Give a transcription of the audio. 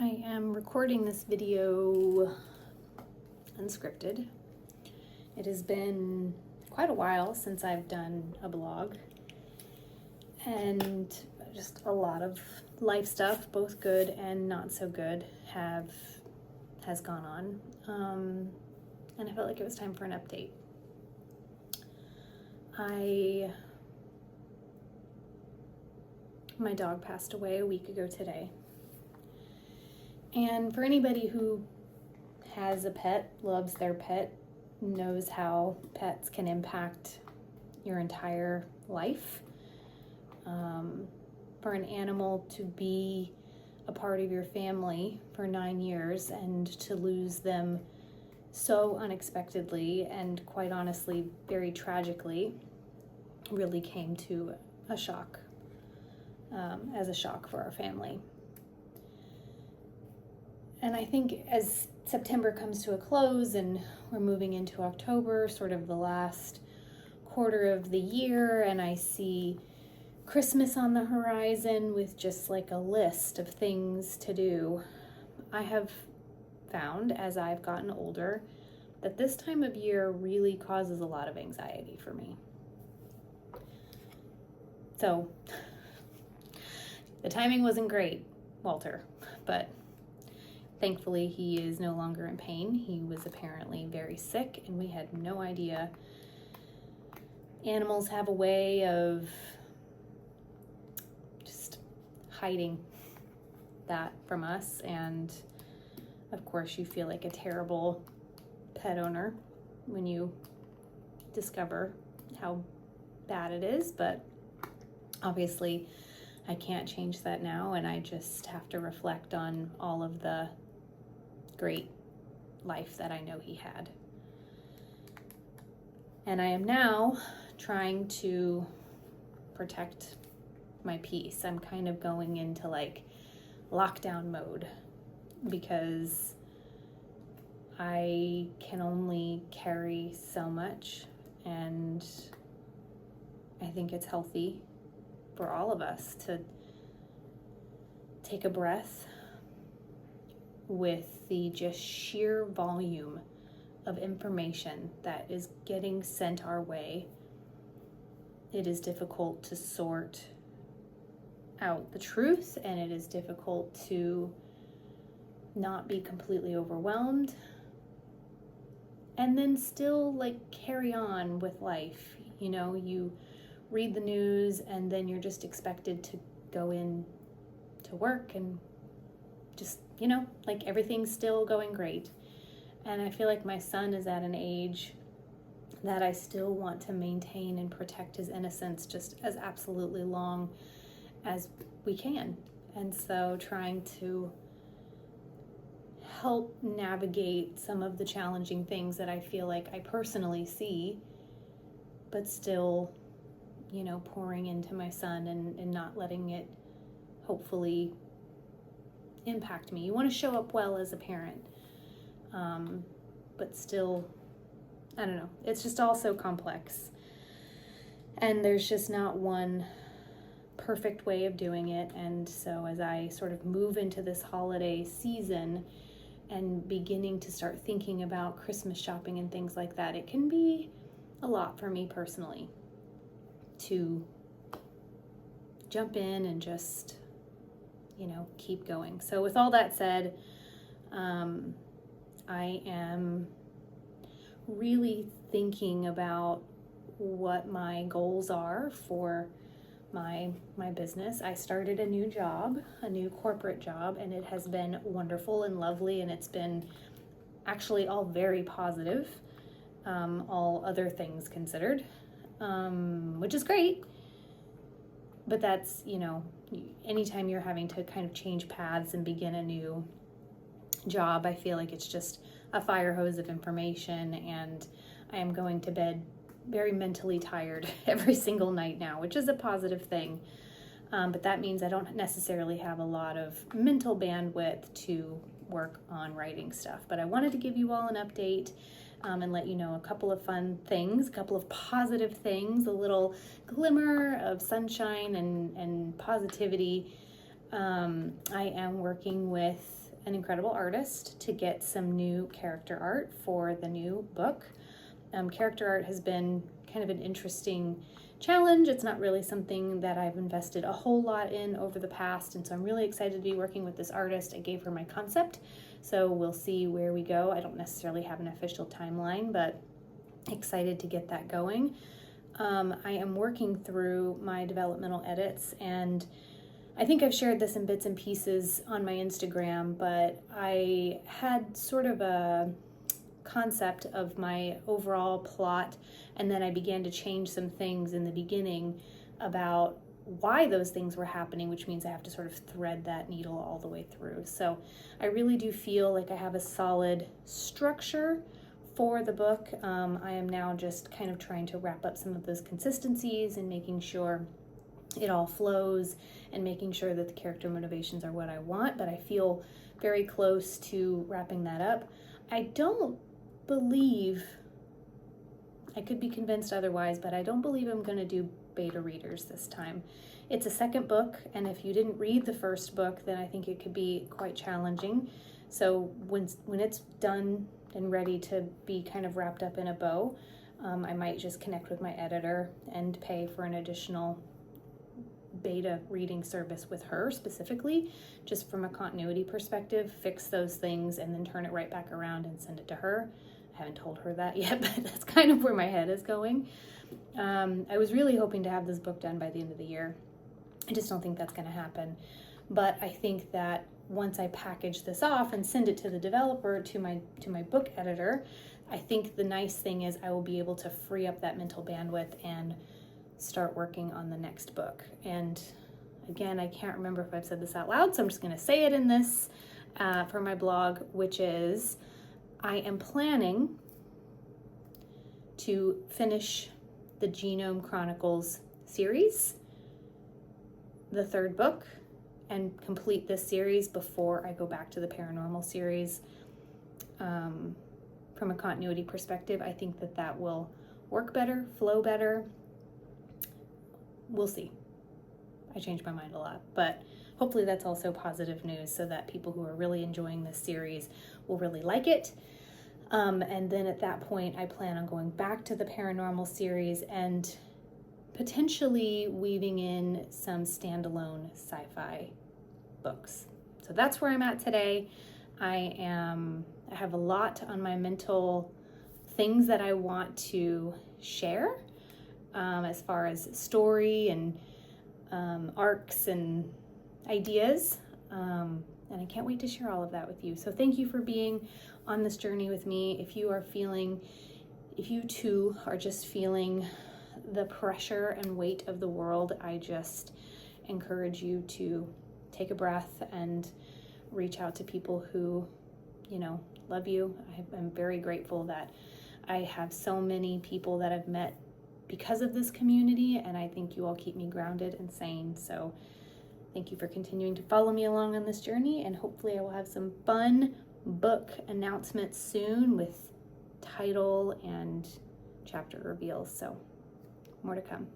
I am recording this video unscripted. It has been quite a while since I've done a blog, and just a lot of life stuff, both good and not so good, has gone on, and I felt like it was time for an update. My dog passed away a week ago today. And for anybody who has a pet, loves their pet, knows how pets can impact your entire life. For an animal to be a part of your family for 9 years and to lose them so unexpectedly and quite honestly very tragically really came to a shock, as a shock for our family. And I think as September comes to a close and we're moving into October, sort of the last quarter of the year, and I see Christmas on the horizon with just like a list of things to do, I have found as I've gotten older that this time of year really causes a lot of anxiety for me. So the timing wasn't great, Walter, but thankfully, he is no longer in pain. He was apparently very sick, and we had no idea. Animals have a way of just hiding that from us, and of course, you feel like a terrible pet owner when you discover how bad it is, but obviously, I can't change that now, and I just have to reflect on all of the great life that I know he had. And I am now trying to protect my peace. I'm kind of going into like lockdown mode because I can only carry so much, and I think it's healthy for all of us to take a breath with the just sheer volume of information that is getting sent our way. It is difficult to sort out the truth, and it is difficult to not be completely overwhelmed and then still like carry on with life. You know, you read the news and then you're just expected to go in to work and just, you know, like everything's still going great. And I feel like my son is at an age that I still want to maintain and protect his innocence just as absolutely long as we can. And so trying to help navigate some of the challenging things that I feel like I personally see, but still, you know, pouring into my son and not letting it hopefully impact me. You want to show up well as a parent, but still, I don't know, it's just all so complex, and there's just not one perfect way of doing it. And so as I sort of move into this holiday season and beginning to start thinking about Christmas shopping and things like that, it can be a lot for me personally to jump in and just, you know, keep going. So with all that said, I am really thinking about what my goals are for my business. I started a new job, a new corporate job, and it has been wonderful and lovely, and it's been actually all very positive, all other things considered, which is great. But that's, you know, anytime you're having to kind of change paths and begin a new job, I feel like it's just a fire hose of information, and I am going to bed very mentally tired every single night now, which is a positive thing. But that means I don't necessarily have a lot of mental bandwidth to work on writing stuff. But I wanted to give you all an update and let you know a couple of fun things, a couple of positive things, a little glimmer of sunshine and positivity. I am working with an incredible artist to get some new character art for the new book. Character art has been kind of an interesting challenge. It's not really something that I've invested a whole lot in over the past, and so I'm really excited to be working with this artist. I gave her my concept, so we'll see where we go. I don't necessarily have an official timeline, but excited to get that going. I am working through my developmental edits, and I think I've shared this in bits and pieces on my Instagram, but I had sort of a concept of my overall plot, and then I began to change some things in the beginning about why those things were happening, which means I have to sort of thread that needle all the way through. So I really do feel like I have a solid structure for the book. I am now just kind of trying to wrap up some of those consistencies and making sure it all flows and making sure that the character motivations are what I want, but I feel very close to wrapping that up. I don't believe, I could be convinced otherwise, but I don't believe I'm going to do beta readers this time. It's a second book, and if you didn't read the first book, then I think it could be quite challenging. So when it's done and ready to be kind of wrapped up in a bow, I might just connect with my editor and pay for an additional beta reading service with her specifically, just from a continuity perspective, fix those things and then turn it right back around and send it to her. I haven't told her that yet, but that's kind of where my head is going. I was really hoping to have this book done by the end of the year. I just don't think that's going to happen. But I think that once I package this off and send it to the developer, to my book editor, I think the nice thing is I will be able to free up that mental bandwidth and start working on the next book. And again, I can't remember if I've said this out loud, so I'm just going to say it in this for my blog, which is I am planning to finish the Genome Chronicles series, the third book, and complete this series before I go back to the paranormal series. From a continuity perspective, I think that will work better, flow better. We'll see. I change my mind a lot, but hopefully that's also positive news so that people who are really enjoying this series will really like it. And then at that point, I plan on going back to the paranormal series and potentially weaving in some standalone sci-fi books. So that's where I'm at today. I have a lot on my mental things that I want to share as far as story and arcs and ideas. And I can't wait to share all of that with you. So thank you for being on this journey with me. If you too are just feeling the pressure and weight of the world, I just encourage you to take a breath and reach out to people who, love you. I'm very grateful that I have so many people that I've met because of this community, and I think you all keep me grounded and sane. So thank you for continuing to follow me along on this journey, and hopefully I will have some fun book announcements soon with title and chapter reveals. So more to come.